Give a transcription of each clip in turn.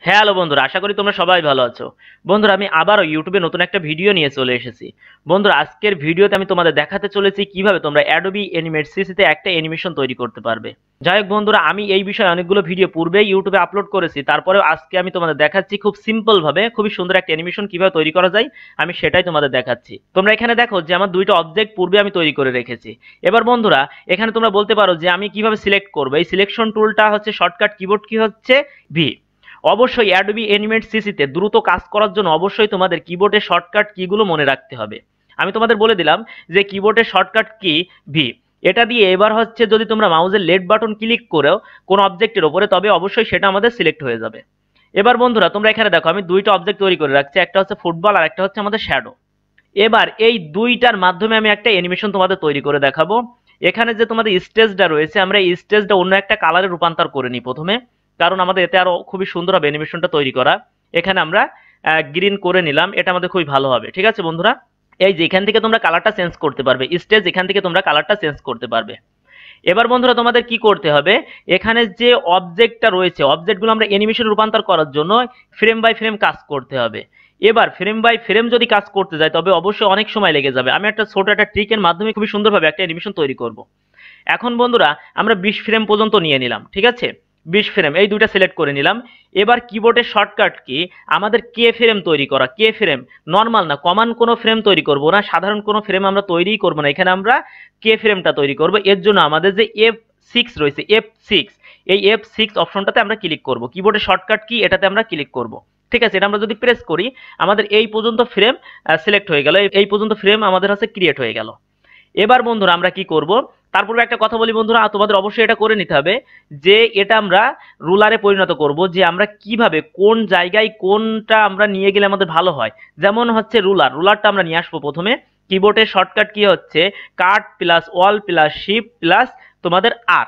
Hello বন্ধুরা, আশা করি তোমরা সবাই ভালো আছো। বন্ধুরা, আমি আবারও ইউটিউবে নতুন একটা ভিডিও নিয়ে চলে এসেছি। বন্ধুরা, আজকের ভিডিওতে আমি তোমাদের দেখাতে চলেছি কিভাবে তোমরা অ্যাডোবি অ্যানিমেট সিসিতে একটা অ্যানিমেশন তৈরি করতে পারবে। যাই হোক বন্ধুরা, আমি এই বিষয়ে অনেকগুলো ভিডিও পূর্বেই ইউটিউবে আপলোড করেছি, তারপরেও আজকে আমি তোমাদের দেখাচ্ছি খুব সিম্পল ভাবে খুবই সুন্দর একটা অ্যানিমেশন কিভাবে তৈরি করা যায়। আমি সেটাই তোমাদের দেখাচ্ছি। তোমরা এখানে দেখো যে আমার দুইটা অবজেক্ট পূর্বে আমি তৈরি করে রেখেছি। এবার বন্ধুরা, এখানে তোমরা বলতে পারো যে আমি কিভাবে সিলেক্ট করবো। এই সিলেকশন টুলটা হচ্ছে শর্টকাট কিবোর্ড কি হচ্ছে ভি। অবশ্যই অ্যাডোবি অ্যানিমেট সিসিতে দ্রুত কাজ করার জন্য অবশ্যই তোমাদের কিবোর্ডের শর্টকাট কিগুলো মনে রাখতে হবে। আমি তোমাদের বলে দিলাম যে কিবোর্ডের শর্টকাট কি ভি। এটা দিয়ে এবার হচ্ছে যদি তোমরা মাউসের লেফট বাটন ক্লিক করেও কোনো অবজেক্টের উপরে, তবে অবশ্যই সেটা আমাদের সিলেক্ট হয়ে যাবে। এবার বন্ধুরা, তোমরা এখানে দেখো আমি দুইটা অবজেক্ট তৈরি করে রাখছি, একটা হচ্ছে ফুটবল আর একটা হচ্ছে আমাদের শ্যাডো। এবার এই দুইটার মাধ্যমে আমি একটা অ্যানিমেশন তোমাদের তৈরি করে দেখাবো। এখানে যে তোমাদের স্টেজটা রয়েছে, আমরা এই স্টেজটা অন্য একটা কালারে রূপান্তর করে নিই প্রথমে, কারণ আমাদের এতে আরো খুবই সুন্দর হবে অ্যানিমেশনটা তৈরি করা। এখানে আমরা গ্রিন করে নিলাম, এটা আমাদের খুবই ভালো হবে। ঠিক আছে বন্ধুরা, এই যে এখান থেকে তোমরা কালারটা চেঞ্জ করতে পারবে, স্টেজ এখান থেকে তোমরা কালারটা চেঞ্জ করতে পারবে। এবার বন্ধুরা, তোমাদের কি করতে হবে, এখানে যে অবজেক্টটা রয়েছে, অবজেক্টগুলো আমরা অ্যানিমেশন রূপান্তর করার জন্য ফ্রেম বাই ফ্রেম কাজ করতে হবে। এবার ফ্রেম বাই ফ্রেম যদি কাজ করতে যায় তবে অবশ্যই অনেক সময় লেগে যাবে। আমি একটা ছোট একটা ট্রিকের মাধ্যমে খুবই সুন্দরভাবে একটা অ্যানিমেশন তৈরি করব। এখন বন্ধুরা, আমরা 20 ফ্রেম পর্যন্ত নিয়ে নিলাম। ঠিক আছে, 20 ফ্রেম এই দুইটা সিলেক্ট করে নিলাম। এবার কিবোর্ডের শর্টকাট কি আমাদের কে ফ্রেম তৈরি করা। কে ফ্রেম, নর্মাল না, কমান কোনো ফ্রেম তৈরি করব না, সাধারণ কোনো ফ্রেম আমরা তৈরিই করব না, এখানে আমরা কে ফ্রেমটা তৈরি করব। এর জন্য আমাদের যে F6 রয়েছে, F6, এই F6 অপশনটাতে আমরা ক্লিক করব। কিবোর্ডের শর্টকাট কি এটাতে আমরা ক্লিক করব। ঠিক আছে, এটা আমরা যদি প্রেস করি আমাদের এই পর্যন্ত ফ্রেম সিলেক্ট হয়ে গেল, এই পর্যন্ত ফ্রেম আমাদের হচ্ছে ক্রিয়েট হয়ে গেল। এবার বন্ধুরা আমরা কি করব, তারপরে একটা কথা বলি বন্ধুরা, তোমাদের অবশ্যই এটা করে নিতে হবে যে এটা আমরা রুলারে পরিণত করব, যে আমরা কিভাবে কোন জায়গায় কোনটা আমরা নিয়ে গেলে আমাদের ভালো হয়। যেমন হচ্ছে রুলারটা আমরা নিয়ে আসবো প্রথমে। কিবোর্ডের শর্টকাট কি হচ্ছে cut plus all plus shift plus তোমাদের আর,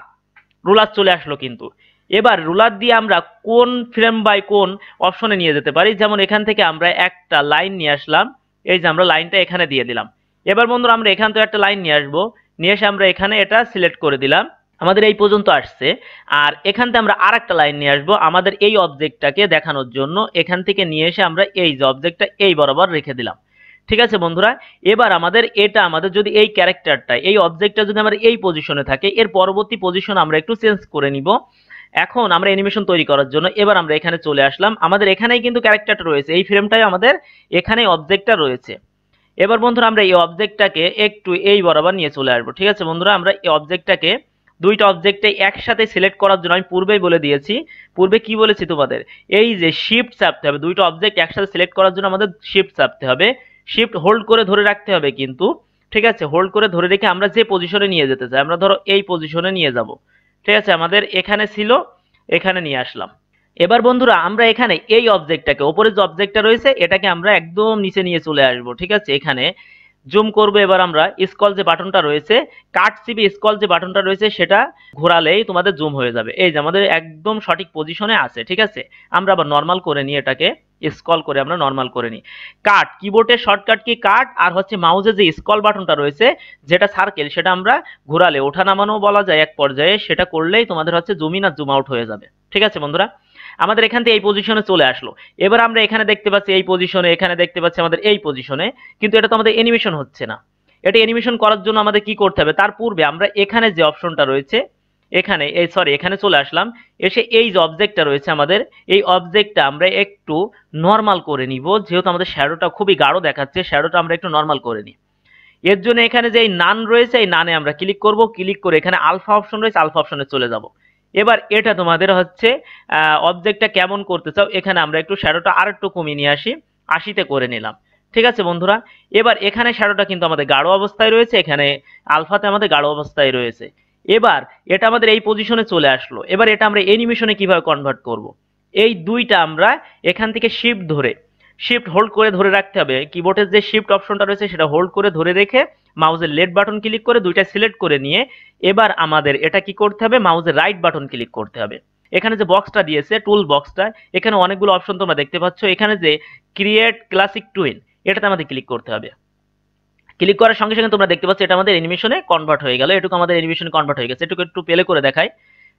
রুলার চলে আসলো। কিন্তু এবার রুলার দিয়ে আমরা কোন ফ্রেম বাই কোন অপশনে নিয়ে যেতে পারি। যেমন এখান থেকে আমরা একটা লাইন নিয়ে আসলাম, এই যে আমরা লাইনটা এখানে দিয়ে দিলাম। এবার বন্ধুরা, আমরা এখান থেকে একটা লাইন নিয়ে আসবো, নিয়ে এসে আমরা এখানে এটা সিলেক্ট করে দিলাম, আমাদের এই পর্যন্ত আসছে। আর এখান থেকে আমরা আর একটা লাইন নিয়ে আসবো আমাদের এই অবজেক্টটাকে দেখানোর জন্য, এখান থেকে নিয়ে এসে আমরা এই যে অবজেক্টটা এই বরাবর রেখে দিলাম। ঠিক আছে বন্ধুরা, এবার আমাদের এটা আমাদের যদি এই ক্যারেক্টারটা এই অবজেক্টটা যদি আমার এই পজিশনে থাকে, এর পরবর্তী পজিশন আমরা একটু চেঞ্জ করে নিব। এখন আমরা অ্যানিমেশন তৈরি করার জন্য এবার আমরা এখানে চলে আসলাম, আমাদের এখানেই কিন্তু ক্যারেক্টারটা রয়েছে, এই ফ্রেমটাই আমাদের এখানে অবজেক্টটা রয়েছে। এবার বন্ধুরা, আমরা এই অবজেক্টটাকে একটু এই বরাবর নিয়ে চলে আসবো। ঠিক আছে বন্ধুরা, আমরা এই অবজেক্টটাকে দুইটা অবজেক্টে একসাথে সিলেক্ট করার জন্য আমি পূর্বেই বলে দিয়েছি, পূর্বে কি বলেছি তোমাদের, এই যে শিফট চাপতে হবে। দুইটা অবজেক্ট একসাথে সিলেক্ট করার জন্য আমাদের শিফট চাপতে হবে, শিফট হোল্ড করে ধরে রাখতে হবে কিন্তু। ঠিক আছে, হোল্ড করে ধরে রেখে আমরা যে পজিশনে নিয়ে যেতে চাই, আমরা ধরো এই পজিশনে নিয়ে যাব। ঠিক আছে, আমাদের এখানে ছিল, এখানে নিয়ে আসলাম। এবার বন্ধুরা, আমরা এখানে এই অবজেক্টটাকে, উপরে যে অবজেক্টটা রয়েছে এটাকে আমরা একদম নিচে নিয়ে চলে আসব। ঠিক আছে, এখানে জুম করব। এবার আমরা স্ক্রল যে বাটনটা রয়েছে, কাট চিপে স্ক্রল যে বাটনটা রয়েছে সেটা ঘোরালেই তোমাদের জুম হয়ে যাবে। এই যে আমাদের একদম সঠিক পজিশনে আছে। ঠিক আছে, আমরা আবার নর্মাল করে নিই, এটাকে স্ক্রল করে আমরা নর্মাল করে নিই। কাট, কিবোর্ডের শর্টকাট কি কাট, আর হচ্ছে মাউসে যে স্ক্রল বাটনটা রয়েছে যেটা সার্কেল, সেটা আমরা ঘোরালে ওঠা নামানো বলা যায় এক পর্যায়ে, সেটা করলেই তোমাদের হচ্ছে জুম ইন আর জুম আউট হয়ে যাবে। ঠিক আছে বন্ধুরা, আমাদের এখান থেকে এই পজিশনে চলে আসলো। এবার আমরা এখানে দেখতে পাচ্ছি এই পজিশনে, এখানে দেখতে পাচ্ছি আমাদের এই পজিশনে, কিন্তু এটা তো আমাদের অ্যানিমেশন হচ্ছে না। এটা অ্যানিমেশন করার জন্য আমাদের কি করতে হবে, তার পূর্বে আমরা এখানে যে অপশনটা রয়েছে, এখানে এখানে চলে আসলাম। এসে এই যে অবজেক্টটা রয়েছে আমাদের, এই অবজেক্টটা আমরা একটু নর্মাল করে নিব, যেহেতু আমাদের শ্যাডোটা খুবই গাঢ় দেখাচ্ছে, শ্যাডোটা আমরা একটু নর্মাল করে নিই। এর জন্য এখানে যে এই নান রয়েছে, এই নানে আমরা ক্লিক করব, ক্লিক করে এখানে আলফা অপশন রয়েছে, আলফা অপশনে চলে যাব। এবার এটা তোমাদের হচ্ছে অবজেক্টটা কেমন করতে চাও, এখানে আমরা একটু শ্যাডোটা আর একটু কমিয়ে নিয়ে আসি, 80-তে করে নিলাম। ঠিক আছে বন্ধুরা, এবার এখানে শ্যাডোটা কিন্তু আমাদের গাঢ় অবস্থায় রয়েছে, এখানে আলফাতে আমাদের গাঢ় অবস্থায় রয়েছে। এবার এটা আমাদের এই পজিশনে চলে আসলো। এবার এটা আমরা অ্যানিমেশনে কিভাবে কনভার্ট করব, এই দুইটা আমরা এখান থেকে শিফট হোল্ড করে ধরে রাখতে হবে। কিবোর্ডের যে শিফট অপশনটা রয়েছে সেটা হোল্ড করে ধরে রেখে মাউসের লেফট বাটন ক্লিক করে দুইটা সিলেক্ট করে নিয়ে এবার আমাদের এটা কি করতে হবে, মাউসের রাইট বাটন ক্লিক করতে হবে। এখানে যে বক্সটা দিয়েছে টুল বক্সটা, এখানে অনেকগুলো অপশন তোমরা দেখতে পাচ্ছ, এখানে যে ক্রিয়েট ক্লাসিক টুইন এটাতে আমাদের ক্লিক করতে হবে। ক্লিক করার সঙ্গে সঙ্গে তোমরা দেখতে পাচ্ছ এটা আমাদের অ্যানিমেশনে কনভার্ট হয়ে গেল। এটুকু আমাদের অ্যানিমেশনে কনভার্ট হয়ে গেছে। এটুকু একটু প্লে করে দেখাই।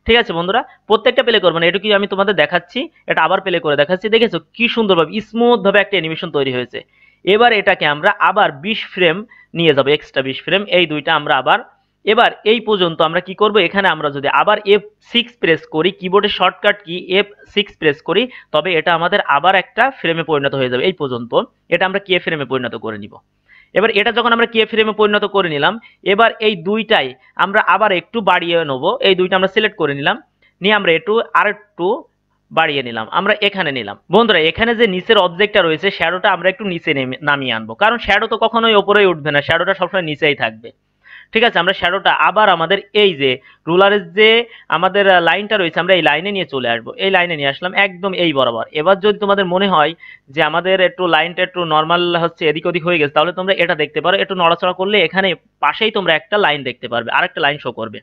ঠিক আছে বন্ধুরা, প্রত্যেকটা প্লে করবো না, এটুকু আমি তোমাদের দেখাচ্ছি, এটা আবার প্লে করে দেখাচ্ছি। দেখেছো কি সুন্দরভাবে স্মুথ ভাবে একটা অ্যানিমেশন তৈরি হয়েছে। এবার এটাকে আমরা আবার 20 ফ্রেম নিয়ে যাবো, এক্সট্রা 20 ফ্রেম, এই দুইটা আমরা আবার এবার এই পর্যন্ত আমরা কি করব, এখানে আমরা যদি আবার F6 প্রেস করি, কিবোর্ডের শর্টকাট কি F6 প্রেস করি, তবে এটা আমাদের আবার একটা ফ্রেমে পরিণত হয়ে যাবে। এই পর্যন্ত এটা আমরা কে ফ্রেমে পরিণত করে নিব। এবার এটা যখন আমরা কে ফ্রেমে পরিণত করে নিলাম, এবার এই দুইটাই আমরা আবার একটু বাড়িয়ে নেব। এই দুইটা আমরা সিলেক্ট করে নিলাম, নিয়ে আমরা আরেকটু বাড়িয়ে নিলাম, আমরা এখানে নিলাম। বন্ধুরা এখানে যে নিচের অবজেক্টটা রয়েছে শ্যাডোটা আমরা একটু নিচে নামিয়ে আনবো, কারণ শ্যাডো তো কখনোই ওপরেই উঠবে না, শ্যাডোটা সবসময় নিচেই থাকবে। ঠিক আছে, আমরা শ্যাডোটা আবার আমাদের এই যে রুলারের যে আমাদের লাইনটা রয়েছে, আমরা এই লাইনে নিয়ে চলে আসবো। এই লাইনে নিয়ে আসলাম একদম এই বরাবর। এবার যদি তোমাদের মনে হয় যে আমাদের একটু লাইনটা একটু নর্মাল হচ্ছে, এদিক ওদিক হয়ে গেছে, তাহলে তোমরা এটা দেখতে পারো, একটু নড়াচড়া করলে এখানে পাশেই তোমরা একটা লাইন দেখতে পারবে, আরেকটা লাইন শো করবে।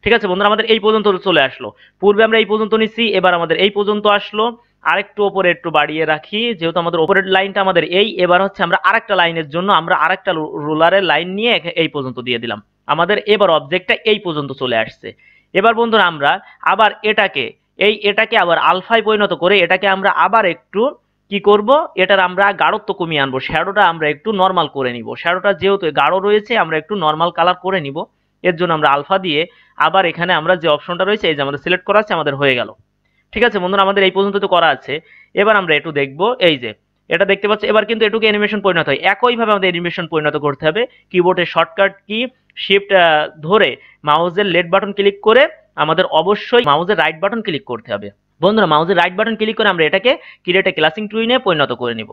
ঠিক আছে বন্ধুরা, আমাদের এই পর্যন্ত চলে আসলো। পূর্বে আমরা এই পর্যন্ত নিচ্ছি, এবার আমাদের এই পর্যন্ত আসলো। আরেকটু ওপরে একটু বাড়িয়ে রাখি, যেহেতু আমাদের ওপরের লাইনটা আমাদের এই, এবার হচ্ছে আমরা আরেকটা লাইনের জন্য আমরা আরেকটা রুলারের লাইন নিয়ে এই পর্যন্ত দিয়ে দিলাম। আমাদের এবার অবজেক্টটা এই পর্যন্ত চলে আসছে। এবার বন্ধুরা আমরা আবার এটাকে আবার আলফায় পরিণত করে এটাকে আমরা আবার একটু কি করব, এটার আমরা গাঢ়ত্ব কমিয়ে আনবো, শ্যাডোটা আমরা একটু নর্মাল করে নিব। শ্যাডোটা যেহেতু গাঢ় রয়েছে, আমরা একটু নর্মাল কালার করে নিব। এর জন্য আমরা আলফা দিয়ে আবার এখানে আমরা যে অপশনটা রয়েছে, এই যে আমাদের সিলেক্ট করা আছে, আমাদের হয়ে গেল। ঠিক আছে বন্ধুরা, আমাদের এই পর্যন্ত তো করা আছে। এবার আমরা একটু দেখবো, এই যে এটা দেখতে পাচ্ছি, এবার কিন্তু এটুকু অ্যানিমেশন পরিণত হয়। একইভাবে আমাদের অ্যানিমেশন পরিণত করতে হবে। কিবোর্ডের শর্টকাট কি শিফট ধরে মাউসের লেফট বাটন ক্লিক করে আমাদের অবশ্যই মাউসের রাইট বাটন ক্লিক করতে হবে। বন্ধুরা মাউসের রাইট বাটন ক্লিক করে আমরা এটাকে ক্রিয়েট এ ক্লাসিং টুইনে পরিণত করে নিব।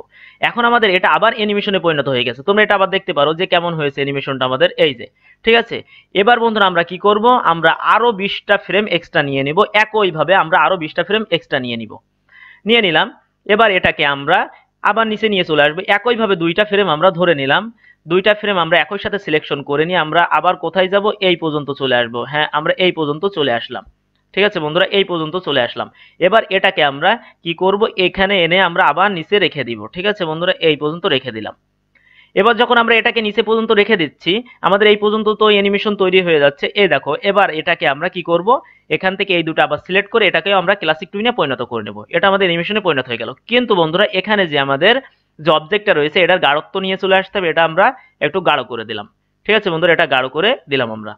এখন আমাদের এটা আবার অ্যানিমেশনে পরিণত হয়ে গেছে। তোমরা এটা আবার দেখতে পারো যে কেমন হয়েছে অ্যানিমেশনটা আমাদের, এই যে। ঠিক আছে, এবার বন্ধুরা আমরা কি করব, আমরা আরো 20টা ফ্রেম এক্সট্রা নিয়ে নিব। একইভাবে আমরা আরো 20টা ফ্রেম এক্সট্রা নিয়ে নিলাম। এবার এটাকে আমরা আবার নিচে নিয়ে চলে আসবো। একইভাবে দুইটা ফ্রেম আমরা ধরে নিলাম, দুইটা ফ্রেম আমরা একই সাথে সিলেকশন করে নিয়ে আমরা আবার কোথায় যাব, এই পর্যন্ত চলে আসবো। হ্যাঁ, আমরা এই পর্যন্ত চলে আসলাম। ঠিক আছে বন্ধুরা, এই পর্যন্ত চলে আসলাম। এবার এটাকে আমরা কি করব, এখানে এনে আমরা আবার নিচে রেখে দিব। ঠিক আছে বন্ধুরা, এই পর্যন্ত রেখে দিলাম। এবার যখন আমরা এটাকে নিচে পর্যন্ত রেখে দিচ্ছি, আমাদের এই পর্যন্ত তো অ্যানিমেশন তৈরি হয়ে যাচ্ছে। এই দেখো, এবার এটাকে আমরা কি করব, এখান থেকে এই দুটো আবার সিলেক্ট করে এটাকে আমরা ক্লাসিক টুইনে পরিণত করে নেব। এটা আমাদের অ্যানিমেশনে পরিণত হয়ে গেল। কিন্তু বন্ধুরা এখানে যে আমাদের যে অবজেক্টটা রয়েছে, এটার গাঢ়ত্ব নিয়ে চলে আসতে হবে। এটা আমরা একটু গাঢ় করে দিলাম। ঠিক আছে বন্ধুরা, এটা গাঢ় করে দিলাম আমরা।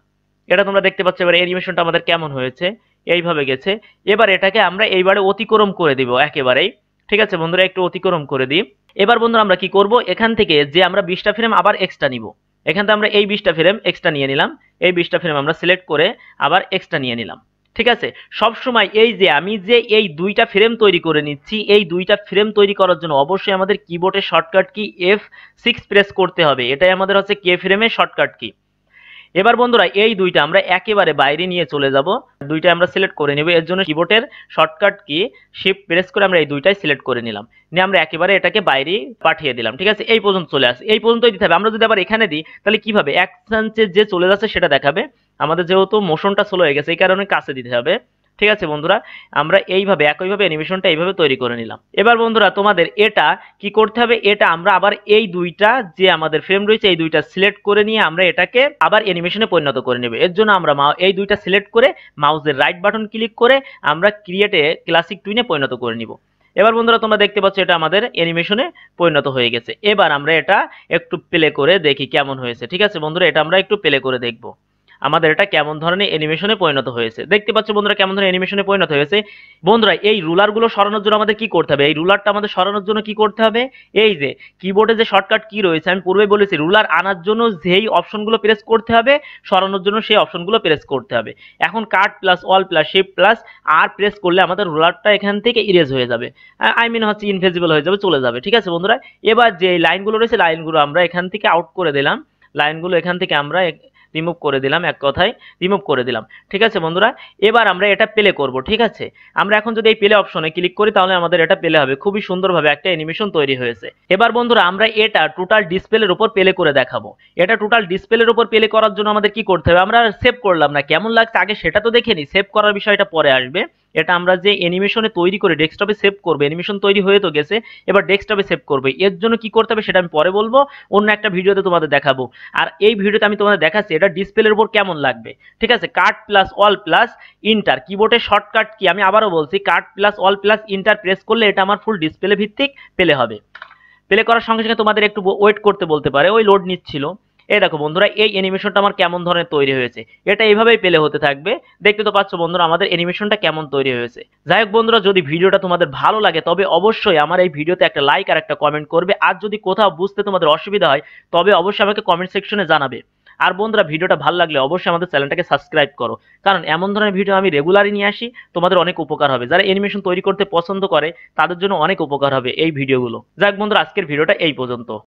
এটা তোমরা দেখতে পাচ্ছ এবার অ্যানিমেশনটা আমাদের কেমন হয়েছে, এইভাবে গেছে। এবার এটাকে আমরা এইবারে অতিক্রম করে দিব একেবারেই। ঠিক আছে বন্ধুরা, একটু অতিক্রম করে দিই। এবার বন্ধুরা আমরা কি করব, এখান থেকে যে আমরা 20টা ফ্রেম আবার এক্সট্রা নিব, এখান থেকে আমরা এই 20টা ফ্রেম এক্সট্রা নিয়ে নিলাম। এই 20টা ফ্রেম আমরা সিলেক্ট করে আবার এক্সট্রা নিয়ে নিলাম। ঠিক আছে, সব সময় এই যে আমি যে এই দুইটা ফ্রেম তৈরি করে নিচ্ছি, এই দুইটা ফ্রেম তৈরি করার জন্য অবশ্যই আমাদের কিবোর্ডের শর্টকাট কি F6 প্রেস করতে হবে। এটাই আমাদের হচ্ছে কে ফ্রেমের শর্টকাট কি। এবার বন্ধুরা এই দুইটা আমরা একেবারে বাইরে নিয়ে চলে যাব, দুইটা আমরা সিলেক্ট করে নেব। এর জন্য কিবোর্ডের শর্টকাট কি শিফট প্রেস করে আমরা এই দুইটাই সিলেক্ট করে নিলাম, নিয়ে আমরা একেবারে এটাকে বাইরে পাঠিয়ে দিলাম। ঠিক আছে, এই পর্যন্ত চলে আসে, এই পর্যন্তই দিতে হবে। আমরা যদি আবার এখানে দিই তাহলে কিভাবে এক চান্সে যে চলে যাচ্ছে সেটা দেখাবে। আমাদের যেহেতু মোশনটা স্লো হয়ে গেছে, এই কারণে কাছে দিতে হবে। ঠিক আছে বন্ধুরা, আমরা এইভাবে একইভাবে অ্যানিমেশনটা এইভাবে তৈরি করে নিলাম। এবার বন্ধুরা তোমাদের এটা কি করতে হবে, এটা আমরা আবার এই দুইটা যে আমাদের ফ্রেম রয়েছে এই দুইটা সিলেক্ট করে নিয়ে আমরা এটাকে আবার অ্যানিমেশনে পরিণত করে নেব। এর জন্য আমরা এই দুইটা সিলেক্ট করে মাউসের রাইট বাটন ক্লিক করে আমরা ক্রিয়েটে ক্লাসিক টুইনে পরিণত করে নিব। এবার বন্ধুরা তোমরা দেখতে পাচ্ছ এটা আমাদের অ্যানিমেশনে পরিণত হয়ে গেছে। এবার আমরা এটা একটু প্লে করে দেখি কেমন হয়েছে। ঠিক আছে বন্ধুরা, এটা আমরা একটু প্লে করে দেখব আমাদের এটা কেমন ধরনের অ্যানিমেশনে পরিণত হয়েছে। দেখতে পাচ্ছ বন্ধুরা কেমন ধরনের অ্যানিমেশনে পরিণত হয়েছে। বন্ধুরা এই রুলারগুলো সরানোর জন্য আমাদের কি করতে হবে, এই রুলারটা আমাদের সরানোর জন্য কি করতে হবে, এই যে কিবোর্ডে যে শর্টকাট কি রয়েছে আমি পূর্বে বলেছি, রুলার আনার জন্য যেই অপশনগুলো প্রেস করতে হবে, সরানোর জন্য সেই অপশনগুলো প্রেস করতে হবে। এখন cut plus all plus shift plus R press করলে আমাদের রুলারটা এখান থেকে ইরেজ হয়ে যাবে, আই মিন হচ্ছে ইনভিজিবল হয়ে যাবে, চলে যাবে। ঠিক আছে বন্ধুরা, এবার যে লাইনগুলো রয়েছে লাইনগুলো আমরা এখান থেকে আউট করে দিলাম, লাইনগুলো এখান থেকে আমরা রিমুভ করে দিলাম, এক কথায় রিমুভ করে দিলাম। ঠিক আছে বন্ধুরা, এবার আমরা এটা প্লে করব। ঠিক আছে, আমরা এখন যদি এই প্লে অপশনে ক্লিক করি তাহলে আমাদের এটা প্লে হবে। খুবই সুন্দরভাবে একটা অ্যানিমেশন তৈরি হয়েছে। এবার বন্ধুরা আমরা এটা টোটাল ডিসপ্লের উপর প্লে করে দেখাবো। এটা টোটাল ডিসপ্লের উপর প্লে করার জন্য আমাদের কি করতে হবে, আমরা সেভ করলাম না, কেমন লাগছে আগে সেটা তো দেখে নি, সেভ করার বিষয়টা পরে আসবে। এটা আমরা যে অ্যানিমেশনে তৈরি করে ডেস্কটপে সেভ করব, অ্যানিমেশন তৈরি হয়ে তো গেছে, এবার ডেস্কটপে সেভ করব। এর জন্য কি করতে হবে সেটা আমি পরে বলবো, অন্য একটা ভিডিওতে তোমাদের দেখাবো। আর এই ভিডিওতে আমি তোমাদের দেখাচ্ছি এটা ডিসপ্লের উপর কেমন লাগবে। ঠিক আছে, cut plus all plus enter, কিবোর্ডের শর্টকাট কি আমি আবারও বলছি, cut plus all plus enter press করলে এটা আমার ফুল ডিসপ্লে ভিত্তিক প্লে হবে। প্লে করার সঙ্গে সঙ্গে তোমাদের একটু ওয়েট করতে বলতে পারে, ওই লোড নিচ্ছিল। এই দেখো বন্ধুরা, এই অ্যানিমেশনটা আমার কেমন ধরনের তৈরি হয়েছে, এটা এইভাবেই প্লে হতে থাকবে। দেখতে তো পাচ্ছ বন্ধুরা আমাদের অ্যানিমেশনটা কেমন তৈরি হয়েছে। যাই হোক বন্ধুরা, যদি ভিডিওটা তোমাদের ভালো লাগে তবে অবশ্যই আমার এই ভিডিওতে একটা লাইক আর একটা কমেন্ট করবে। আর যদি কোথাও বুঝতে তোমাদের অসুবিধা হয় তবে অবশ্যই আমাকে কমেন্ট সেকশনে জানাবে। আর বন্ধুরা, ভিডিওটা ভালো লাগলে অবশ্যই আমাদের চ্যানেলটাকে সাবস্ক্রাইব করো, কারণ এমন ধরনের ভিডিও আমি রেগুলারই নিয়ে আসি, তোমাদের অনেক উপকার হবে। যারা অ্যানিমেশন তৈরি করতে পছন্দ করে তাদের জন্য অনেক উপকার হবে এই ভিডিওগুলো। যাক বন্ধুরা, আজকের ভিডিওটা এই পর্যন্ত।